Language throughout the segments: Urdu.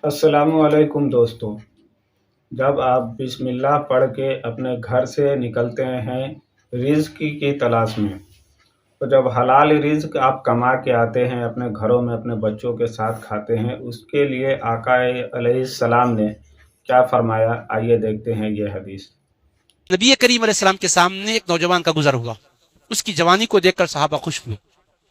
السلام علیکم دوستو، جب آپ بسم اللہ پڑھ کے اپنے گھر سے نکلتے ہیں رزق کی تلاش میں، تو جب حلال رزق آپ کما کے آتے ہیں اپنے گھروں میں اپنے بچوں کے ساتھ کھاتے ہیں، اس کے لیے آقا علیہ السلام نے کیا فرمایا، آئیے دیکھتے ہیں یہ حدیث۔ نبی کریم علیہ السلام کے سامنے ایک نوجوان کا گزر ہوا. اس کی جوانی کو دیکھ کر صحابہ خوش ہوئے.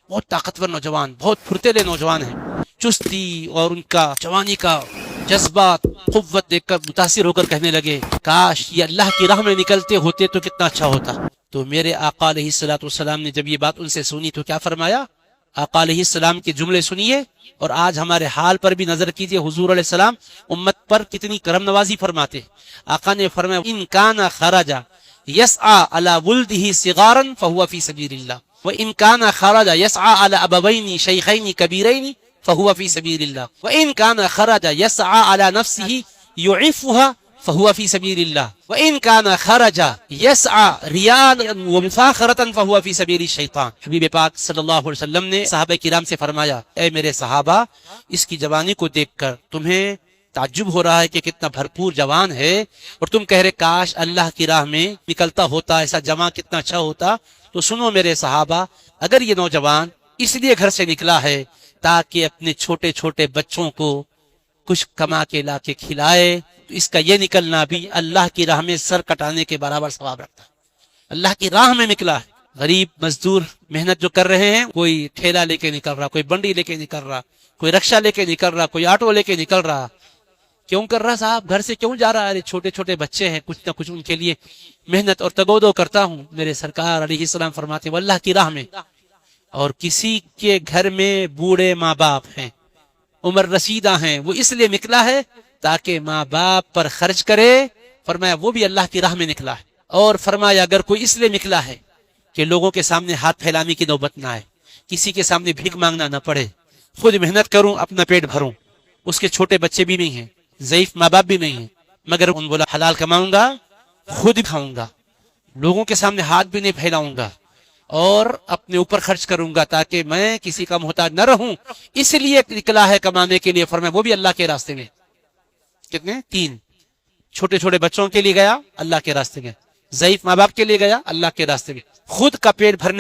بہت طاقتور نوجوان، بہت پھرتیلے نوجوان ہیں. چستی اور ان کا جوانی کا جذبات قوت دیکھ کر متاثر ہو کر کہنے لگے کاش یہ اللہ کی راہ میں نکلتے ہوتے تو کتنا اچھا ہوتا. تو میرے آقا علیہ الصلوۃ والسلام نے جب یہ بات ان سے سنی تو کیا فرمایا؟ آقا علیہ السلام کے جملے سنیے اور آج ہمارے حال پر بھی نظر کیجئے. حضور علیہ السلام امت پر کتنی کرم نوازی فرماتے. آقا نے فرمایا ان کان خرج یسعى على ولده صغارا فهو في سبيل الله وان كان خرج يسعى على ابوين شيخين كبيرين فهو في سبيل الله وان كان خرج يسعى على نفسه يعفها فهو في سبيل الله وان كان خرج يسعى رياء ومفاخرة فهو في سبيل الشيطان. حبیب پاک صلی اللہ علیہ وسلم نے صحابہ کرام سے فرمایا اے میرے صحابہ، اس کی جوانی کو دیکھ کر تمہیں تعجب ہو رہا ہے کہ کتنا بھرپور جوان ہے اور تم کہہ رہے کاش اللہ کی راہ میں نکلتا ہوتا، ایسا جمع کتنا اچھا ہوتا. تو سنو میرے صحابہ، اگر یہ نوجوان اس لیے گھر سے نکلا ہے تاکہ اپنے چھوٹے چھوٹے بچوں کو کچھ کما کے لا کے کھلائے، تو اس کا یہ نکلنا بھی اللہ کی راہ میں سر کٹانے کے برابر ثواب رکھتا ہے. اللہ کی راہ میں نکلا ہے. غریب مزدور محنت جو کر رہے ہیں، کوئی ٹھیلا لے کے نکل رہا، کوئی بنڈی لے کے نکل رہا، کوئی رکشہ لے کے نکل رہا، کوئی آٹو لے کے نکل رہا. کیوں کر رہا صاحب؟ گھر سے کیوں جا رہا ہے؟ ارے چھوٹے چھوٹے بچے ہیں، کچھ نہ کچھ ان کے لیے محنت اور تگودو کرتا ہوں. میرے سرکار علیہ السلام فرماتے ہیں اللہ کی راہ میں. اور کسی کے گھر میں بوڑھے ماں باپ ہیں، عمر رسیدہ ہیں، وہ اس لیے نکلا ہے تاکہ ماں باپ پر خرچ کرے. فرمایا وہ بھی اللہ کی راہ میں نکلا ہے. اور فرمایا اگر کوئی اس لیے نکلا ہے کہ لوگوں کے سامنے ہاتھ پھیلانے کی نوبت نہ آئے، کسی کے سامنے بھیک مانگنا نہ پڑے، خود محنت کروں اپنا پیٹ بھروں. اس کے چھوٹے بچے بھی نہیں ہیں، ضعیف ماں باپ بھی نہیں ہیں، مگر ان بولا حلال کماؤں گا، خود کھاؤں گا، لوگوں کے سامنے ہاتھ بھی نہیں پھیلاؤں گا اور اپنے اوپر خرچ کروں گا تاکہ میں کسی کا محتاج نہ رہوں. اس لیے نکلا ہے کمانے کے لیے. فرمایا وہ بھی اللہ کے راستے میں. کتنے؟ 3. چھوٹے چھوٹے بچوں کے لیے گیا، اللہ کے راستے میں. ضعیف ماں باپ کے لیے گیا، اللہ کے راستے میں. خود کا پیٹ بھرنے